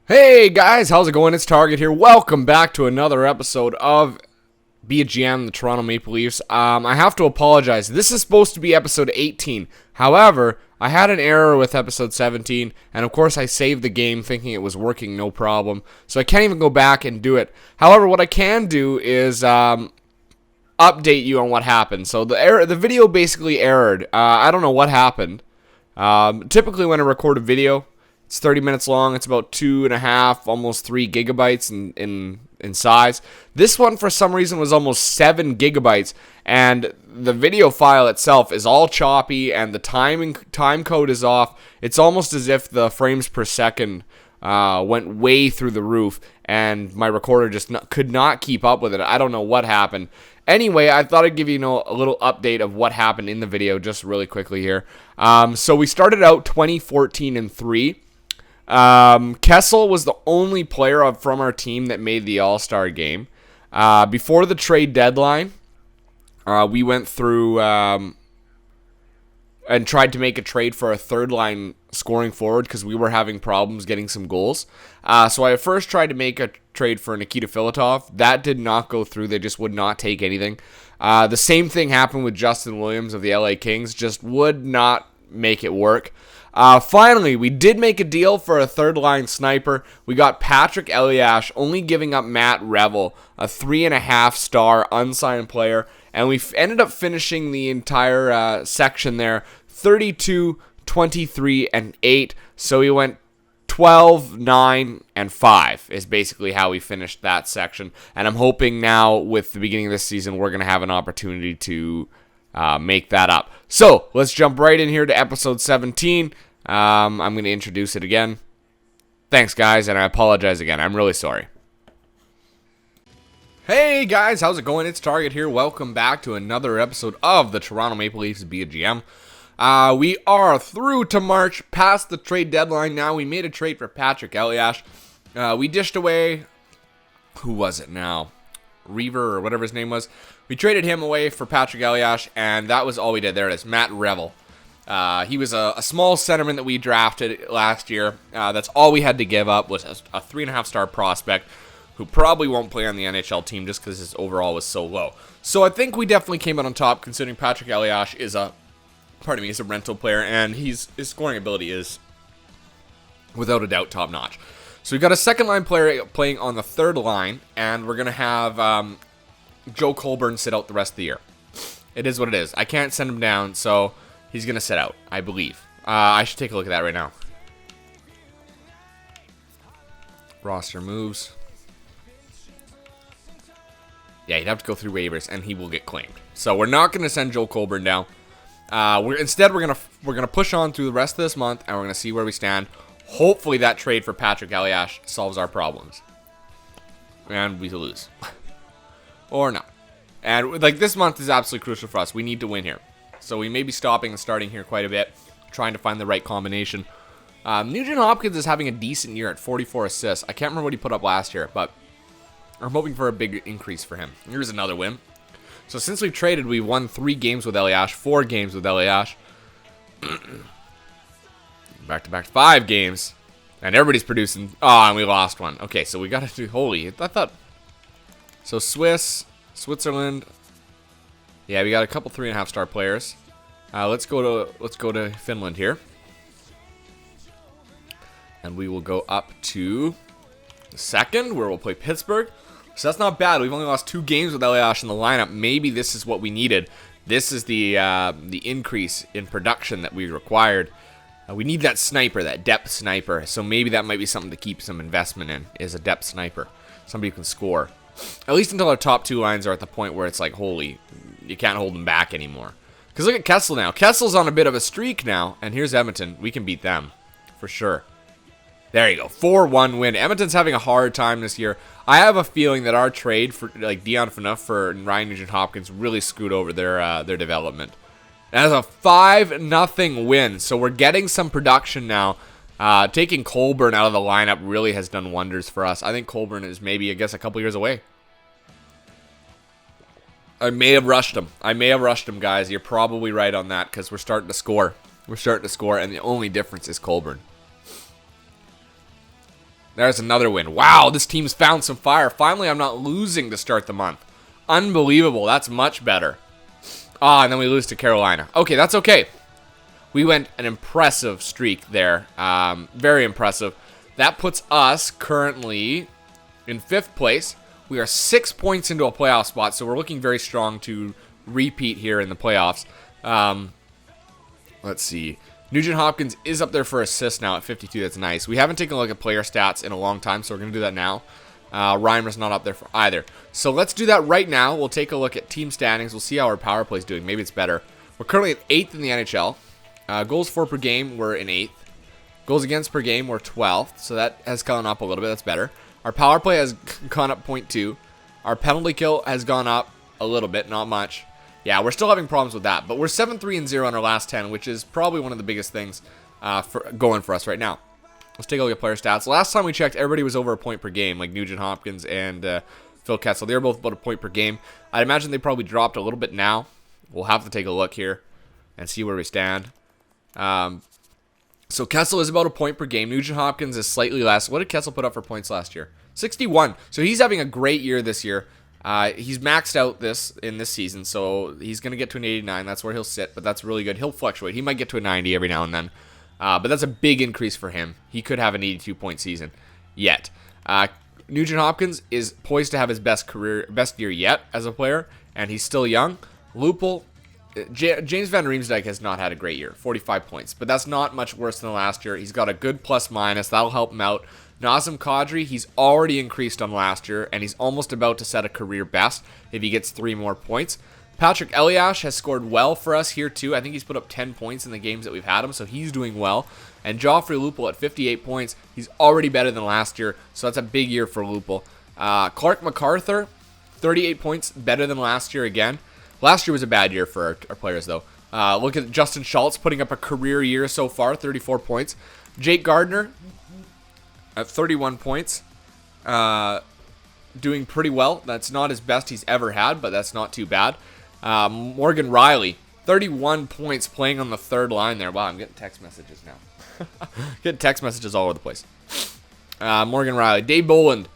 Hey guys, how's it going? It's Target here. Welcome back to another episode of Be a GM, the Toronto Maple Leafs. I have to apologize. This is supposed to be episode 18. However, I had an error with episode 17, and of course I saved the game thinking it was working no problem. So I can't even go back and do it. However, what I can do is update you on what happened. So the video basically errored. I don't know what happened. Typically when I record a video, it's 30 minutes long. It's about 2.5, almost 3 gigabytes in size. This one, for some reason, was almost 7 gigabytes, and the video file itself is all choppy, and the time code is off. It's almost as if the frames per second went way through the roof, and my recorder just could not keep up with it. I don't know what happened. Anyway, I thought I'd give you a little update of what happened in the video just really quickly here. So we started out 20-14-3. Kessel was the only player from our team that made the All-Star game. Before the trade deadline, we went through and tried to make a trade for a third-line scoring forward because we were having problems getting some goals. So I first tried to make a trade for Nikita Filatov. That did not go through. They just would not take anything. The same thing happened with Justin Williams of the LA Kings. Just would not make it work. Finally, we did make a deal for a third-line sniper. We got Patrick Elias, only giving up Matt Revel, a 3.5-star unsigned player, and we ended up finishing the entire section there 32, 23, and 8. So we went 12, 9, and 5 is basically how we finished that section. And I'm hoping now with the beginning of this season, we're going to have an opportunity to make that up. So let's jump right in here to episode 17. I'm going to introduce it again. Thanks, guys, and I apologize again. I'm really sorry. Hey, guys, how's it going? It's Target here. Welcome back to another episode of the Toronto Maple Leafs Be a GM. We are through to March, past the trade deadline now. We made a trade for Patrick Elias. We dished away, who was it now? Reaver or whatever his name was. We traded him away for Patrick Elias, and that was all we did. There it is, Matt Revel. He was a small centerman that we drafted last year. That's all we had to give up was a 3.5-star prospect who probably won't play on the NHL team just because his overall was so low. So I think we definitely came out on top considering Patrick Elias is a rental player, and his scoring ability is without a doubt top-notch. So we've got a second-line player playing on the third line, and we're going to have Joe Colburn sit out the rest of the year. It is what it is. I can't send him down, so he's going to sit out, I believe. I should take a look at that right now. Roster moves. Yeah, he'd have to go through waivers, and he will get claimed. So we're not going to send Joe Colburn down. Instead, we're gonna push on through the rest of this month, and we're going to see where we stand. Hopefully that trade for Patrick Elias solves our problems. And we lose. Or not. And this month is absolutely crucial for us. We need to win here. So we may be stopping and starting here quite a bit, trying to find the right combination. Nugent Hopkins is having a decent year at 44 assists. I can't remember what he put up last year, but I'm hoping for a big increase for him. Here's another win. So since we've traded, we've won 3 games with Elias, 4 games with Elias. Back-to-back 5 games. And everybody's producing. Oh, and we lost one. Okay, so we got to do... Holy, I thought... So Switzerland. Yeah, we got a couple 3.5-star players. Let's go to Finland here. And we will go up to the second, where we'll play Pittsburgh. So that's not bad. We've only lost 2 games with Elias in the lineup. Maybe this is what we needed. This is the increase in production that we required. We need that sniper, that depth sniper. So maybe that might be something to keep some investment in, is a depth sniper. Somebody who can score. At least until our top 2 lines are at the point where it's like, holy, you can't hold them back anymore. Because look at Kessel now. Kessel's on a bit of a streak now. And here's Edmonton. We can beat them. For sure. There you go. 4-1 win. Edmonton's having a hard time this year. I have a feeling that our trade for Dion Phaneuf for Ryan Nugent-Hopkins really screwed over their development. That's a 5-0 win. So we're getting some production now. Taking Colburn out of the lineup really has done wonders for us. I think Colburn is maybe, I guess, a couple years away. I may have rushed him. Guys. You're probably right on that because we're starting to score. And the only difference is Colburn. There's another win. Wow, this team's found some fire. Finally, I'm not losing to start the month. Unbelievable. That's much better. And then we lose to Carolina. Okay, that's okay. We went an impressive streak there. Very impressive. That puts us currently in 5th place. We are 6 points into a playoff spot, so we're looking very strong to repeat here in the playoffs. Let's see. Nugent Hopkins is up there for assists now at 52. That's nice. We haven't taken a look at player stats in a long time, so we're going to do that now. Reimer's not up there for either. So let's do that right now. We'll take a look at team standings. We'll see how our power play is doing. Maybe it's better. We're currently at 8th in the NHL. Goals for per game, we're in 8th. Goals against per game, we're 12th. So that has gone up a little bit. That's better. Our power play has gone up 0.2. Our penalty kill has gone up a little bit, not much. Yeah, we're still having problems with that, but we're 7-3-0 in our last 10, which is probably one of the biggest things going for us right now. Let's take a look at player stats. Last time we checked, everybody was over a point per game, like Nugent Hopkins and Phil Kessel. They were both about a point per game. I'd imagine they probably dropped a little bit now. We'll have to take a look here and see where we stand. So Kessel is about a point per game. Nugent Hopkins is slightly less. What did Kessel put up for points last year? 61. So he's having a great year this year. He's maxed out in this season, so he's going to get to an 89. That's where he'll sit, but that's really good. He'll fluctuate. He might get to a 90 every now and then, but that's a big increase for him. He could have an 82-point season yet. Nugent Hopkins is poised to have his best year yet as a player, and he's still young. Lupul, James Van Riemsdyk has not had a great year, 45 points, but that's not much worse than last year. He's got a good plus-minus. That'll help him out. Nazem Kadri, he's already increased on last year, and he's almost about to set a career best if he gets 3 more points. Patrick Eliash has scored well for us here, too. I think he's put up 10 points in the games that we've had him, so he's doing well. And Joffrey Lupul at 58 points, he's already better than last year, so that's a big year for Lupul. Clark MacArthur, 38 points, better than last year again. Last year was a bad year for our players, though. Look at Justin Schultz putting up a career year so far, 34 points. Jake Gardner at 31 points, doing pretty well. That's not his best he's ever had, but that's not too bad. Morgan Riley, 31 points playing on the 3rd line there. Wow, I'm getting text messages now. Getting text messages all over the place. Morgan Riley. Dave Boland,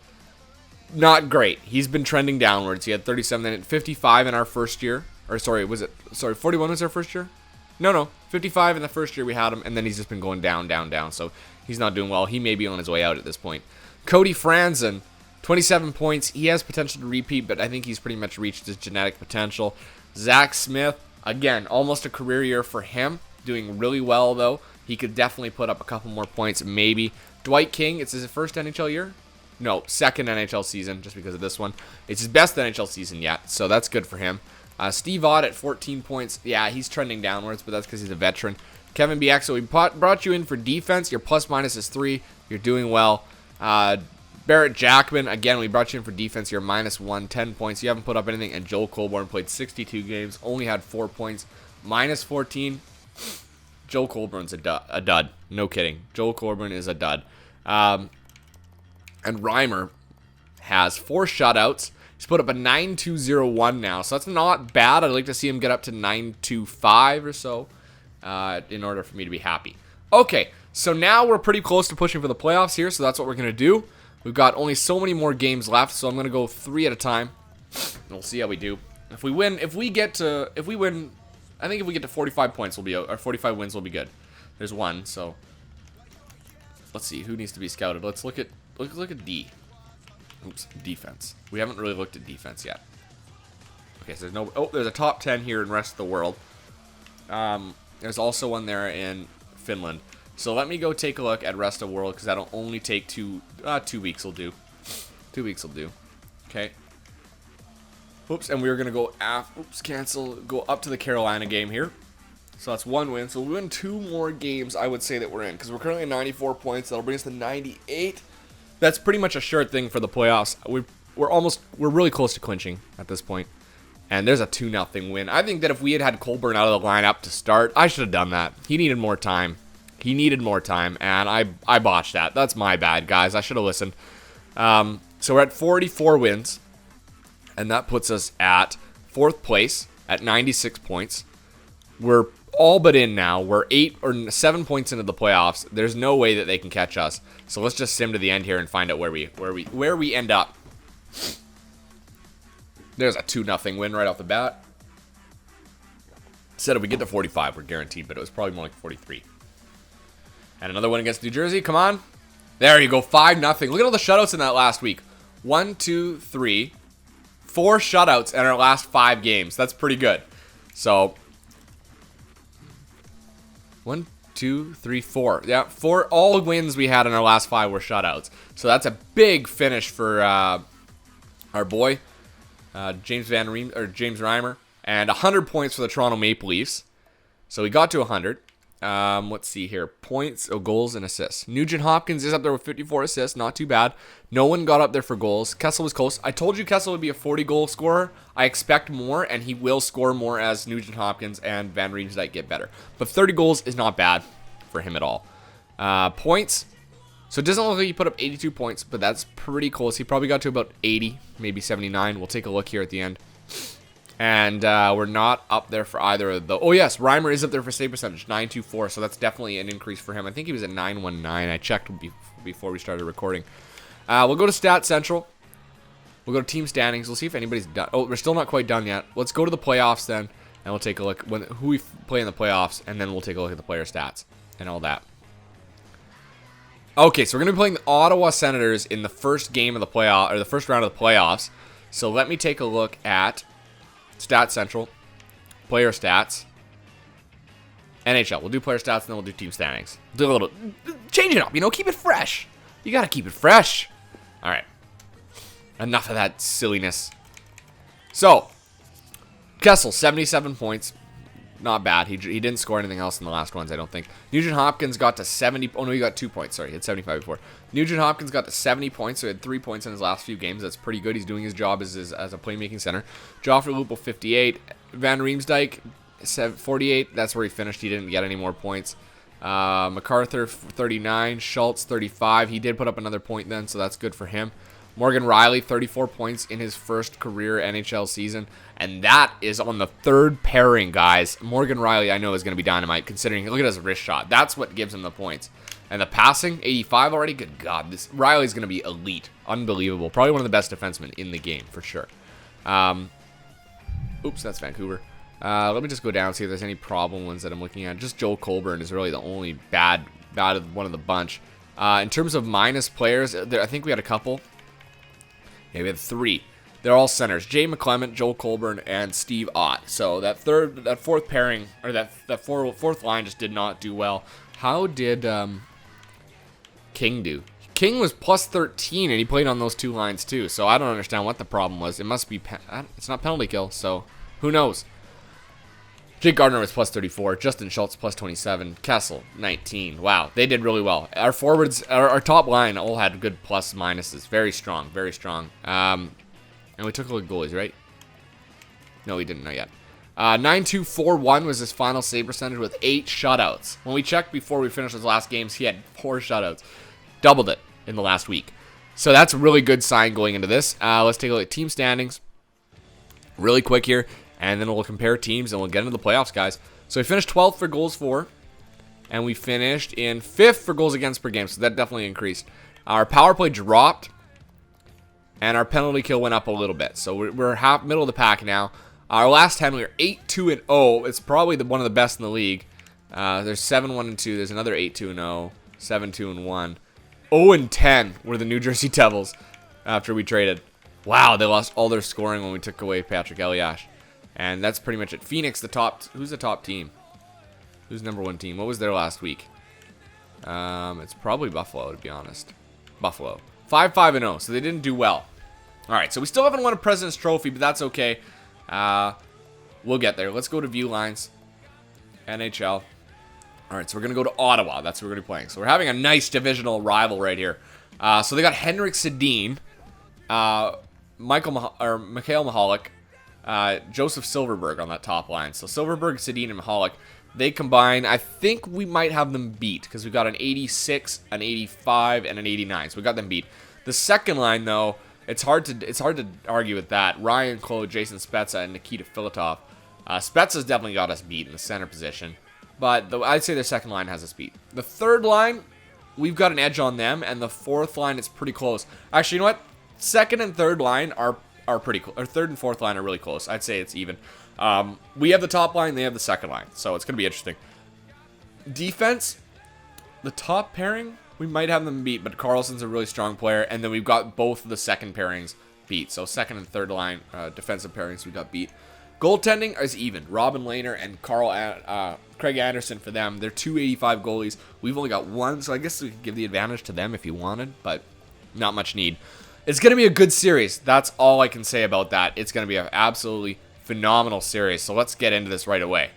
not great. He's been trending downwards. He had 37 and 55 in our first year. 41 was our first year? No, 55 in the first year we had him, and then he's just been going down. So he's not doing well. He may be on his way out at this point. Cody Franzen, 27 points. He has potential to repeat, but I think he's pretty much reached his genetic potential. Zach Smith, again, almost a career year for him. Doing really well, though. He could definitely put up a couple more points, maybe. Dwight King, it's his first NHL year? No, second NHL season, just because of this one. It's his best NHL season yet, so that's good for him. Steve Ott at 14 points. Yeah, he's trending downwards, but that's because he's a veteran. Kevin Bieksa, we brought you in for defense. Your plus-minus is 3. You're doing well. Barrett Jackman, again, we brought you in for defense. You're -1, 10 points. You haven't put up anything. And Joel Colborne played 62 games, only had 4 points, -14. Joel Colborne's a dud. No kidding. Joel Colborne is a dud. And Reimer has 4 shutouts. He's put up a 9.201 now, so that's not bad. I'd like to see him get up to 9.25 or so in order for me to be happy. Okay, so now we're pretty close to pushing for the playoffs here, so that's what we're going to do. We've got only so many more games left, so I'm going to go 3 at a time, and we'll see how we do. If we win, I think if we get to 45 points, we'll be out, or 45 wins will be good. There's 1, so let's see who needs to be scouted. Let's look at D. Oops, defense. We haven't really looked at defense yet. Okay, so there's a top 10 here in the rest of the world. There's also one there in Finland. So let me go take a look at rest of the world, because that'll only take 2 weeks will do. 2 weeks will do. Okay. Oops, and we're gonna go go up to the Carolina game here. So that's 1 win. So we win 2 more games, I would say, that we're in, because we're currently at 94 points. That'll bring us to 98. That's pretty much a sure thing for the playoffs. We're really close to clinching at this point. And there's a 2-0 win. I think that if we had Colburn out of the lineup to start, I should have done that. He needed more time. And I botched that. That's my bad, guys. I should have listened. So we're at 44 wins, and that puts us at 4th place at 96 points. We're all but in now. We're 8 or 7 points into the playoffs. There's no way that they can catch us. So let's just sim to the end here and find out where we end up. There's a 2-0 win right off the bat. Said if we get to 45, we're guaranteed, but it was probably more like 43. And another one against New Jersey. Come on. There you go. 5-0. Look at all the shutouts in that last week. 1, 2, 3, 4 shutouts in our last 5 games. That's pretty good. So 1, 2, 3, 4. Yeah, 4. All wins we had in our last 5 were shutouts. So that's a big finish for our boy James Reimer, and 100 points for the Toronto Maple Leafs. So we got to 100. Let's see here. Points, goals, and assists. Nugent Hopkins is up there with 54 assists. Not too bad. No one got up there for goals. Kessel was close. I told you Kessel would be a 40-goal scorer. I expect more, and he will score more as Nugent Hopkins and Van Riemsdyk get better. But 30 goals is not bad for him at all. Points. So it doesn't look like he put up 82 points, but that's pretty close. He probably got to about 80, maybe 79. We'll take a look here at the end. And we're not up there for either of the... Oh, yes, Reimer is up there for save percentage, 924. So that's definitely an increase for him. I think he was at 919. I checked before we started recording. We'll go to Stat Central. We'll go to Team Standings. We'll see if anybody's done. Oh, we're still not quite done yet. Let's go to the playoffs then, and we'll take a look who we play in the playoffs, and then we'll take a look at the player stats and all that. Okay, so we're going to be playing the Ottawa Senators in the first game of the playoff, or the first round of the playoffs. So let me take a look at Stat Central, player stats, NHL. We'll do player stats, and then we'll do team standings. Do a little, change it up, keep it fresh. You got to keep it fresh. All right. Enough of that silliness. So, Kessel, 77 points. Not bad. He didn't score anything else in the last ones, I don't think. Nugent Hopkins got to 70. Oh, no, he got 2 points. Sorry, he had 75 before. Nugent Hopkins got to 70 points, so he had 3 points in his last few games. That's pretty good. He's doing his job as a playmaking center. Joffrey Lupul, 58. Van Riemsdyk, 48. That's where he finished. He didn't get any more points. MacArthur, 39. Schultz, 35. He did put up another point then, so that's good for him. Morgan Riley, 34 points in his first career NHL season. And that is on the third pairing, guys. Morgan Riley, I know, is going to be dynamite, considering, look at his wrist shot. That's what gives him the points. And the passing, 85 already? Good God. Riley's going to be elite. Unbelievable. Probably one of the best defensemen in the game, for sure. Oops, that's Vancouver. Let me just go down and see if there's any problem ones that I'm looking at. Just Joel Colburn is really the only bad one of the bunch. In terms of minus players, I think we had a couple. Yeah, we had 3. They're all centers. Jay McClement, Joel Colburn, and Steve Ott. So that fourth pairing, or that fourth line just did not do well. How did King do? King was plus 13, and he played on those 2 lines too. So I don't understand what the problem was. It must be, it's not penalty kill, so who knows? Jake Gardner was plus 34. Justin Schultz plus 27. Kessel, 19. Wow, they did really well. Our forwards, our top line all had good plus minuses. Very strong, very strong. And we took a look at goalies, right? No, we didn't know yet. 9-2-4-1 was his final save percentage with 8 shutouts. When we checked before we finished his last games, he had 4 shutouts. Doubled it in the last week. So that's a really good sign going into this. Let's take a look at team standings really quick here. And then we'll compare teams, and we'll get into the playoffs, guys. So we finished 12th for goals for, and we finished in 5th for goals against per game, so that definitely increased. Our power play dropped, and our penalty kill went up a little bit. So we're middle of the pack now. Our last 10, we were 8-2-0. It's probably one of the best in the league. There's 7-1-2. There's another 8-2-0, 7-2-1. 0-10 were the New Jersey Devils after we traded. Wow, they lost all their scoring when we took away Patrick Elias. And that's pretty much it. Phoenix, who's the top team? Who's number 1 team? What was their last week? It's probably Buffalo, to be honest. Buffalo. 5-5-0, so they didn't do well. All right, so we still haven't won a President's Trophy, but that's okay. We'll get there. Let's go to view lines. NHL. All right, so we're going to go to Ottawa. That's what we're going to be playing. So we're having a nice divisional rival right here. So they got Henrik Sedin, Mikhail Mihalik, Joseph Silverberg on that top line. So Silverberg, Sedin, and Mihalik, they combine. I think we might have them beat because we got an 86, an 85, and an 89. So we got them beat. The second line, though, it's hard to argue with that. Ryan Claude, Jason Spezza, and Nikita Filatov. Spezza's definitely got us beat in the center position. but I'd say their second line has us beat. The third line, we've got an edge on them, and the fourth line, it's pretty close. Actually, you know what? Second and third line are pretty close. Or third and fourth line are really close. I'd say it's even. We have the top line, they have the second line, so it's going to be interesting. Defense, the top pairing, we might have them beat, but Carlson's a really strong player, and then we've got both of the second pairings beat. So second and third line defensive pairings we got beat. Goaltending is even. Robin Lehner and Craig Anderson for them. They're 285 goalies. We've only got one, so I guess we could give the advantage to them if you wanted, but not much need. It's going to be a good series. That's all I can say about that. It's going to be an absolutely phenomenal series, so let's get into this right away.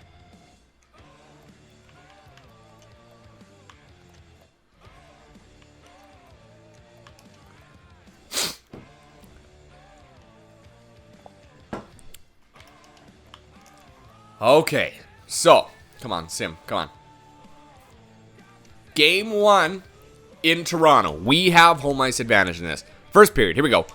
Okay, so, come on, Sim, come on. Game 1 in Toronto. We have home ice advantage in this. First period, here we go.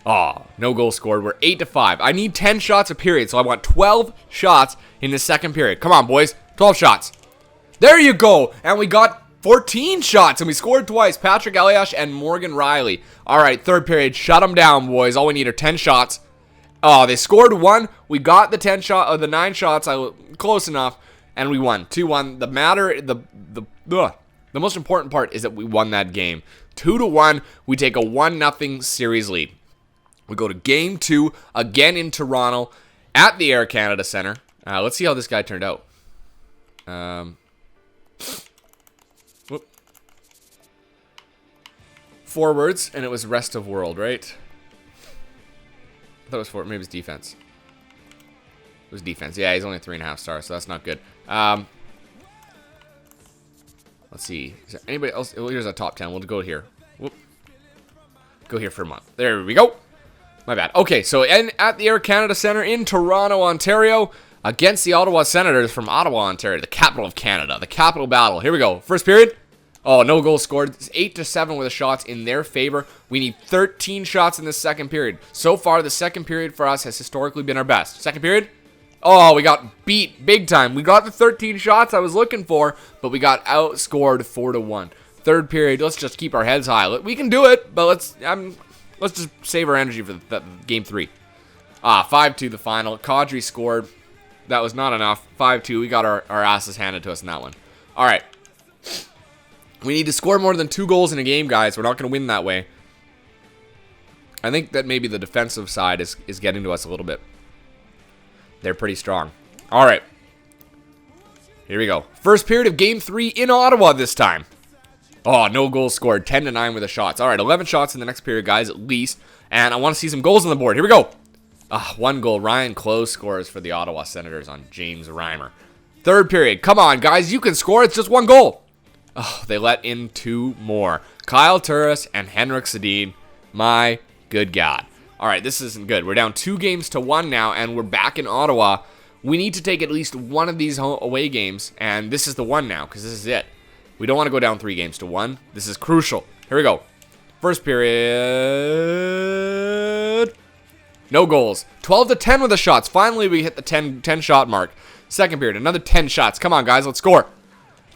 Oh, no goal scored. We're 8-5. I need 10 shots a period, so I want 12 shots in the second period. Come on, boys. 12 shots. There you go. And we got 14 shots, and we scored twice. Patrick Eliash and Morgan Riley. All right, third period. Shut them down, boys. All we need are 10 shots. Oh, they scored 1. We got the 9 shots. Close enough, and we won 2-1. The most important part is that we won that game. 2-1. We take a 1-0 series lead. We go to game 2 again in Toronto at the Air Canada Center. Let's see how this guy turned out. Forwards, and it was rest of world, right? I thought it was forward. Maybe it was defense. It was defense. Yeah, he's only 3.5 stars, so that's not good. Let's see. Is there anybody else? Oh, here's a top 10. We'll go here. Whoop. Go here for a month. There we go. My bad. Okay, so at the Air Canada Center in Toronto, Ontario, against the Ottawa Senators from Ottawa, Ontario, the capital of Canada, the capital battle. Here we go. First period. Oh, no goals scored. It's 8-7 with the shots in their favor. We need 13 shots in the second period. So far, the second period for us has historically been our best. Second period. Oh, we got beat big time. We got the 13 shots I was looking for, but we got outscored 4-1. Third period, let's just keep our heads high. We can do it, but let's just save our energy for game 3. 5-2 the final. Kadri scored. That was not enough. 5-2. We got our asses handed to us in that one. All right. We need to score more than 2 goals in a game, guys. We're not going to win that way. I think that maybe the defensive side is getting to us a little bit. They're pretty strong. All right. Here we go. First period of game 3 in Ottawa this time. Oh, no goals scored. 10-9 with the shots. All right, 11 shots in the next period, guys, at least. And I want to see some goals on the board. Here we go. 1 goal. Ryan Close scores for the Ottawa Senators on James Reimer. Third period. Come on, guys. You can score. It's just 1 goal. Oh, they let in 2 more. Kyle Turris and Henrik Sedin. My good God. All right, this isn't good. We're down 2-1 now, and we're back in Ottawa. We need to take at least one of these away games, and this is the one now, because this is it. We don't want to go down 3-1. This is crucial. Here we go. First period. No goals. 12-10 with the shots. Finally, we hit the 10 shot mark. Second period, another 10 shots. Come on, guys, let's score.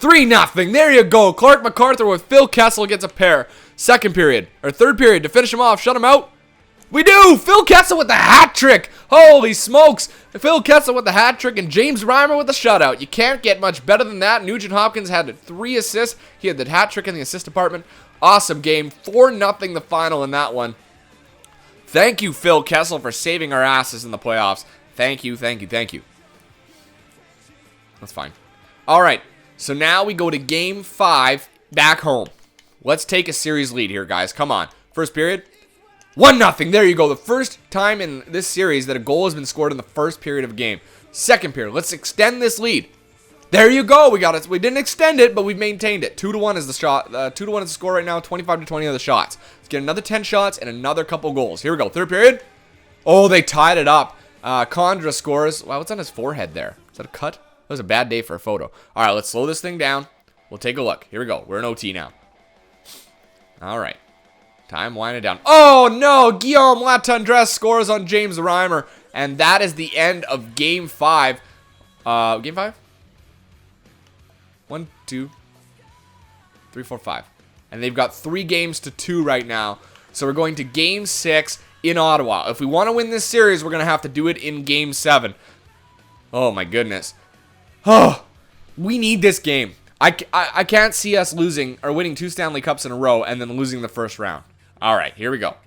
3-0. There you go. Clark MacArthur with Phil Kessel gets a pair. Third period, to finish him off, shut him out. We do! Phil Kessel with the hat trick! Holy smokes! Phil Kessel with the hat trick and James Reimer with the shutout. You can't get much better than that. Nugent Hopkins had 3 assists. He had the hat trick in the assist department. Awesome game. 4-0 the final in that one. Thank you, Phil Kessel, for saving our asses in the playoffs. Thank you, thank you, thank you. That's fine. All right, so now we go to game 5 back home. Let's take a series lead here, guys. Come on. First period. 1-0. There you go. The first time in this series that a goal has been scored in the first period of a game. Second period. Let's extend this lead. There you go. We got it. We didn't extend it, but we've maintained it. 2-1 is the shot. 2-1 is the score right now. 25-20 are the shots. Let's get another 10 shots and another couple goals. Here we go. Third period. Oh, they tied it up. Condra scores. Wow, what's on his forehead there? Is that a cut? That was a bad day for a photo. All right, let's slow this thing down. We'll take a look. Here we go. We're in OT now. All right. Time winding down. Oh, no. Guillaume Latendresse scores on James Reimer. And that is the end of Game 5. Game 5? 2, 3, 4, 5. And they've got 3 games to 2 right now. So we're going to Game 6 in Ottawa. If we want to win this series, we're going to have to do it in Game 7. Oh, my goodness. Oh, we need this game. I can't see us losing or winning 2 Stanley Cups in a row and then losing the first round. All right, here we go.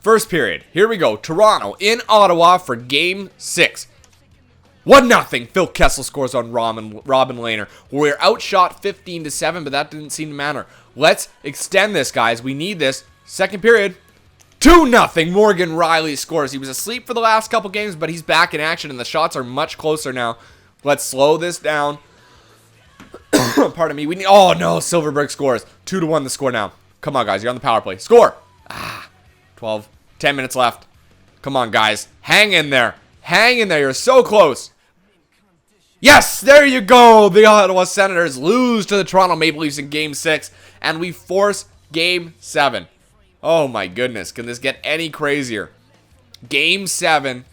First period. Here we go. Toronto in Ottawa for Game 6. 1-0. Phil Kessel scores on Robin Lehner. We're outshot 15-7, but that didn't seem to matter. Let's extend this, guys. We need this. Second period. 2-0. Morgan Riley scores. He was asleep for the last couple games, but he's back in action, and the shots are much closer now. Let's slow this down. Pardon me. Oh, no. Silverberg scores. 2-1 the score now. Come on, guys. You're on the power play. Score. 10 minutes left. Come on, guys. Hang in there. Hang in there. You're so close. Yes, there you go. The Ottawa Senators lose to the Toronto Maple Leafs in Game 6, and we force Game 7. Oh, my goodness. Can this get any crazier? Game 7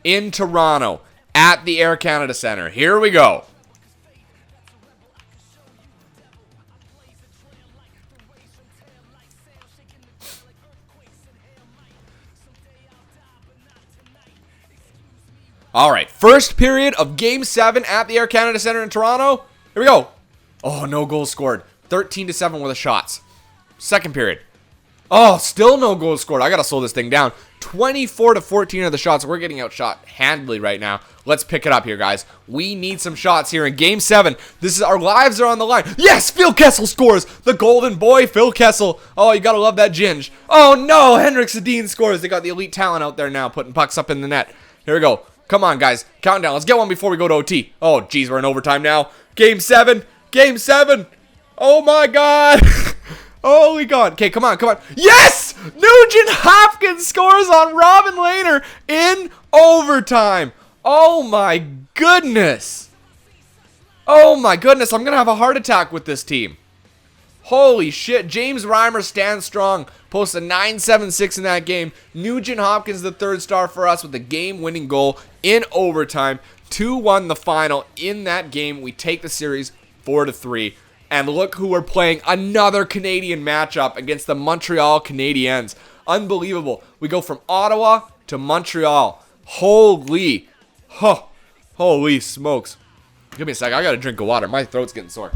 in Toronto at the Air Canada Centre. Here we go. All right, first period of Game 7 at the Air Canada Centre in Toronto. Here we go. Oh, no goals scored. 13-7 were the shots. Second period. Oh, still no goals scored. I got to slow this thing down. 24-14 are the shots. We're getting outshot handily right now. Let's pick it up here, guys. We need some shots here in Game 7. Our lives are on the line. Yes, Phil Kessel scores. The golden boy, Phil Kessel. Oh, you got to love that ginge. Oh, no, Henrik Sedin scores. They got the elite talent out there now putting pucks up in the net. Here we go. Come on, guys. Countdown. Let's get one before we go to OT. Oh, geez. We're in overtime now. Game 7. Game 7. Oh, my God. Holy God. Okay, come on. Come on. Yes! Nugent Hopkins scores on Robin Lehner in overtime. Oh, my goodness. Oh, my goodness. I'm going to have a heart attack with this team. Holy shit. James Reimer stands strong. Posts a 9.76 in that game. Nugent Hopkins, the third star for us with the game-winning goal in overtime. 2-1 the final in that game. We take the series 4-3. And look who we're playing. Another Canadian matchup against the Montreal Canadiens. Unbelievable. We go from Ottawa to Montreal. Holy. Huh. Holy smokes. Give me a sec. I got a drink of water. My throat's getting sore.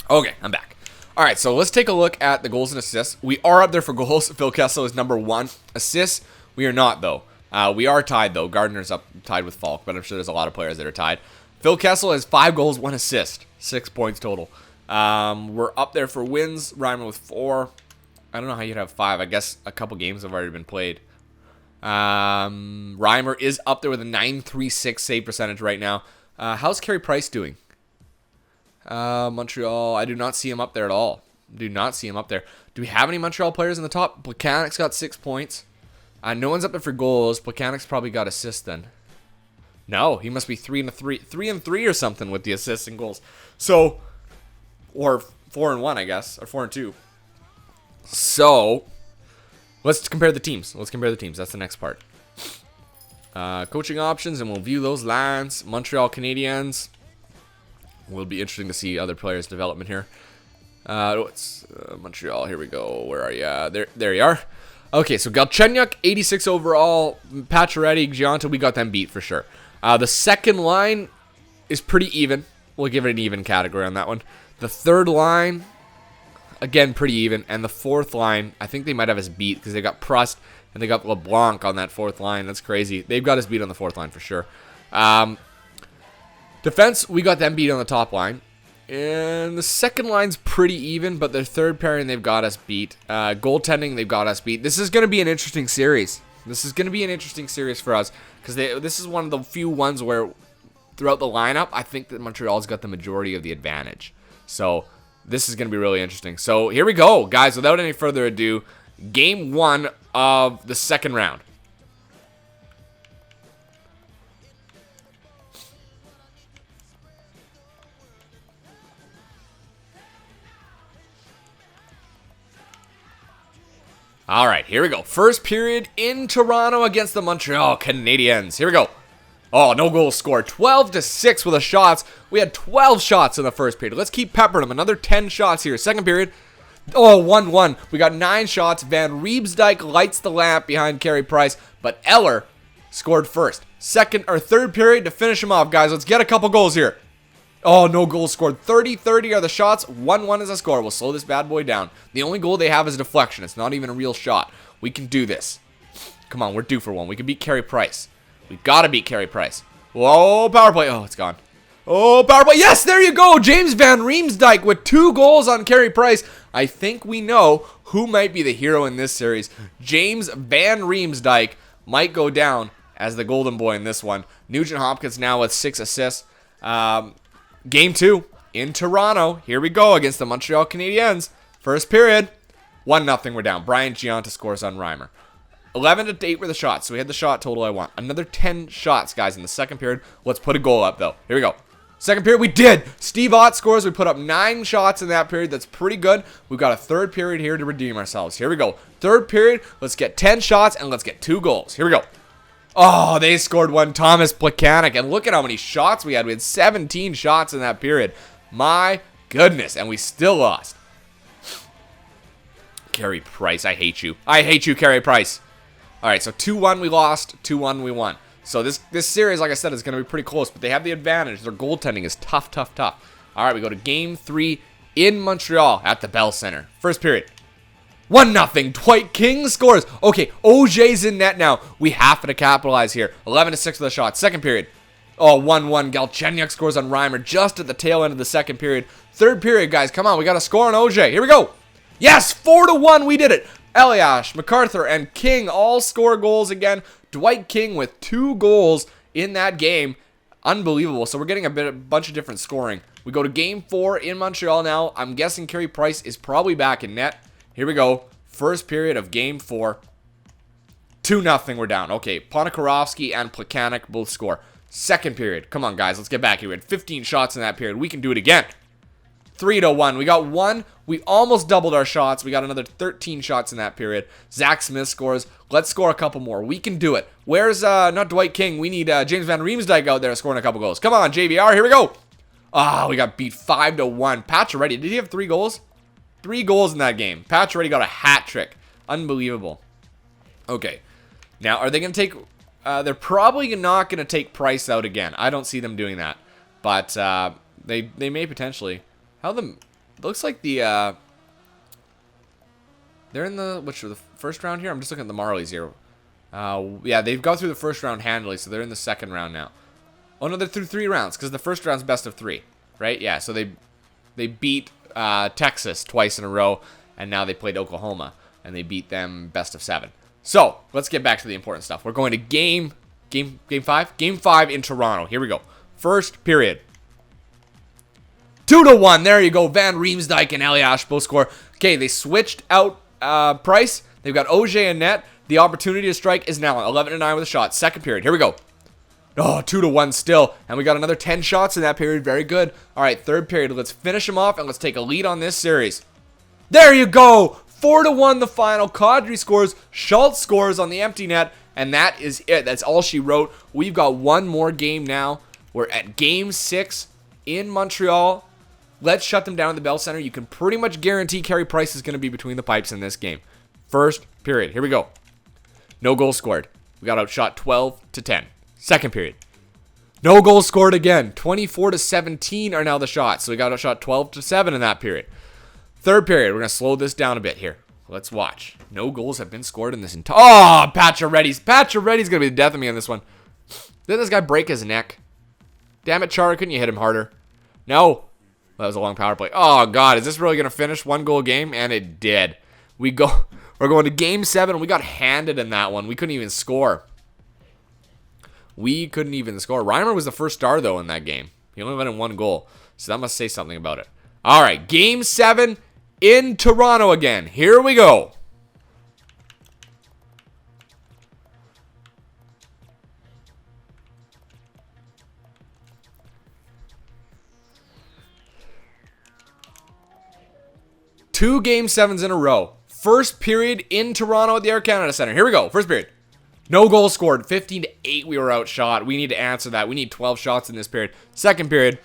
Okay, I'm back. All right, so let's take a look at the goals and assists. We are up there for goals. Phil Kessel is number 1. Assists, we are not, though. We are tied, though. Gardner's up tied with Falk, but I'm sure there's a lot of players that are tied. Phil Kessel has 5 goals, 1 assist. 6 points total. We're up there for wins. Reimer with 4. I don't know how you'd have 5. I guess a couple games have already been played. Reimer is up there with a 9.36 save percentage right now. How's Carey Price doing? Montreal, I do not see him up there at all. Do not see him up there. Do we have any Montreal players in the top? Plekanec's got 6 points. No one's up there for goals. Plekanec's probably got assists then. No, he must be 3-3 or something with the assists and goals. So, or 4-1, I guess, or 4-2. So, let's compare the teams. That's the next part. Coaching options, and we'll view those lines. Montreal Canadiens. Will be interesting to see other players' development here. Montreal. Here we go. Where are you? There you are. Okay, so Galchenyuk, 86 overall. Pacioretty, Gianta, we got them beat for sure. The second line is pretty even. We'll give it an even category on that one. The third line, again, pretty even. And the fourth line, I think they might have us beat because they got Prust and they got LeBlanc on that fourth line. That's crazy. They've got us beat on the fourth line for sure. Defense, we got them beat on the top line. And the second line's pretty even, but their third pairing, they've got us beat. Goaltending, they've got us beat. This is going to be an interesting series. For us because this is one of the few ones where throughout the lineup, I think that Montreal's got the majority of the advantage. So this is going to be really interesting. So here we go, guys. Without any further ado, game 1 of the second round. All right, here we go. First period in Toronto against the Montreal Canadiens. Here we go. Oh, no goals scored. 12-6 with the shots. We had 12 shots in the first period. Let's keep peppering them. Another 10 shots here. Second period. Oh, 1-1. We got 9 shots. Van Riemsdyk lights the lamp behind Carey Price, but Eller scored first. Third period to finish him off, guys. Let's get a couple goals here. Oh, no goals scored. 30-30 are the shots. 1-1 is the score. We'll slow this bad boy down. The only goal they have is a deflection. It's not even a real shot. We can do this. Come on, we're due for one. We can beat Carey Price. We gotta beat Carey Price. Whoa, power play. Oh, it's gone. Oh, power play. Yes, there you go. James Van Riemsdyk with 2 goals on Carey Price. I think we know who might be the hero in this series. James Van Riemsdyk might go down as the golden boy in this one. Nugent Hopkins now with 6 assists. Game 2 in Toronto. Here we go against the Montreal Canadiens. First period. 1-0 we're down. Brian Giunta scores on Reimer. 11-8 were the shots, so we had the shot total I want. Another 10 shots, guys, in the second period. Let's put a goal up, though. Here we go. Second period, we did. Steve Ott scores. We put up 9 shots in that period. That's pretty good. We've got a third period here to redeem ourselves. Here we go. Third period. Let's get 10 shots, and let's get 2 goals. Here we go. Oh, they scored one. Thomas Plekanec. And look at how many shots we had. We had 17 shots in that period. My goodness. And we still lost. Carey Price, I hate you. I hate you, Carey Price. All right, so 2-1 we lost. 2-1 we won. So this series, like I said, is going to be pretty close. But they have the advantage. Their goaltending is tough, tough, tough. All right, we go to game 3 in Montreal at the Bell Center. First period. 1-0. Dwight King scores. Okay, OJ's in net now. We have to capitalize here. 11-6 for the shot. Second period. Oh, 1-1. Galchenyuk scores on Reimer just at the tail end of the second period. Third period, guys. Come on. We got to score on OJ. Here we go. Yes, 4-1. We did it. Elias, MacArthur, and King all score goals again. Dwight King with 2 goals in that game. Unbelievable. So we're getting a bunch of different scoring. We go to game 4 in Montreal now. I'm guessing Carey Price is probably back in net. Here we go. First period of game 4. 2-0 we're down. Okay, Ponikarovsky and Plekanec both score. Second period. Come on, guys. Let's get back here. We had 15 shots in that period. We can do it again. 3-1. We got 1. We almost doubled our shots. We got another 13 shots in that period. Zach Smith scores. Let's score a couple more. We can do it. Where's, not Dwight King. We need James Van Riemsdyk out there scoring a couple goals. Come on, JVR. Here we go. Ah, we got beat 5-1. Pacioretty. Did he have 3 goals? 3 goals in that game. Pacioretty got a hat trick. Unbelievable. Okay. Now, are they going to take... they're probably not going to take Price out again. I don't see them doing that. But they may potentially. Looks like the... they're in the... the first round here? I'm just looking at the Marlies here. Yeah, they've gone through the first round handily, so they're in the second round now. Oh, no, they're through 3 rounds, because the first round's best of 3. Right? Yeah, so they beat... Texas twice in a row, and now they played Oklahoma, and they beat them best of 7. So, let's get back to the important stuff. We're going to game 5? Game 5 in Toronto. Here we go. First period. 2-1. There you go. Van Riemsdyk and Elias both score. Okay, they switched out Price. They've got OJ in net. The opportunity to strike is now 11-9 with a shot. Second period. Here we go. Oh, 2-1 still. And we got another 10 shots in that period. Very good. All right, third period. Let's finish them off, and let's take a lead on this series. There you go. 4-1 the final. Kadri scores. Schultz scores on the empty net. And that is it. That's all she wrote. We've got one more game now. We're at game 6 in Montreal. Let's shut them down at the Bell Center. You can pretty much guarantee Carey Price is going to be between the pipes in this game. First period. Here we go. No goals scored. We got outshot 12-10. Second period. No goals scored again. 24-17 are now the shots. So we got outshot 12-7 in that period. Third period. We're going to slow this down a bit here. Let's watch. No goals have been scored in this entire... Oh, Pacioretty's going to be the death of me on this one. Didn't this guy break his neck? Damn it, Chara. Couldn't you hit him harder? No. Well, that was a long power play. Oh, God. Is this really going to finish 1-goal game? And it did. We're going to game 7. We got handed in that one. We couldn't even score. We couldn't even score. Reimer was the first star, though, in that game. He only let in 1 goal, so that must say something about it. All right, Game 7 in Toronto again. Here we go. Two Game 7s in a row. First period in Toronto at the Air Canada Center. Here we go. First period. No goals scored. 15-8 we were outshot. We need to answer that. We need 12 shots in this period. Second period.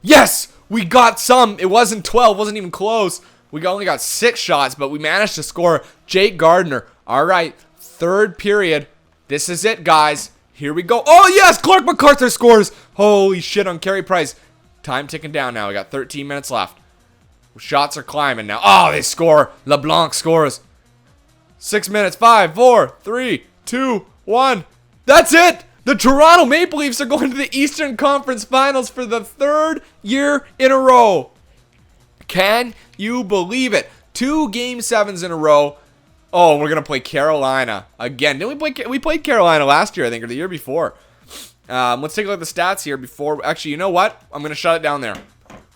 Yes! We got some. It wasn't 12. Wasn't even close. We only got 6 shots, but we managed to score. Jake Gardner. All right. Third period. This is it, guys. Here we go. Oh, yes! Clark MacArthur scores. Holy shit on Carey Price. Time ticking down now. We got 13 minutes left. Shots are climbing now. Oh, they score. LeBlanc scores. 6 minutes. 5, 4, 3, 2, 1. That's it. The Toronto Maple Leafs are going to the Eastern Conference Finals for the 3rd year in a row. Can you believe it? 2 Game 7s in a row. Oh, we're going to play Carolina again. Didn't we played Carolina last year, I think, or the year before. Let's take a look at the stats here before. Actually, you know what? I'm going to shut it down there.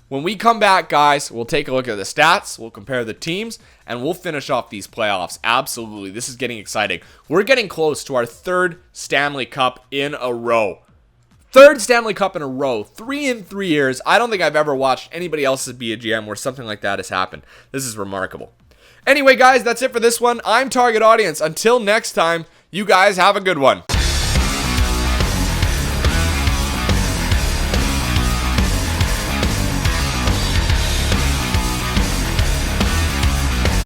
When we come back, guys, we'll take a look at the stats, we'll compare the teams, and we'll finish off these playoffs. Absolutely. This is getting exciting. We're getting close to our 3rd Stanley Cup in a row. 3rd Stanley Cup in a row. 3 in 3 years. I don't think I've ever watched anybody else's be a GM where something like that has happened. This is remarkable. Anyway, guys, that's it for this one. I'm Target Audience. Until next time, you guys have a good one.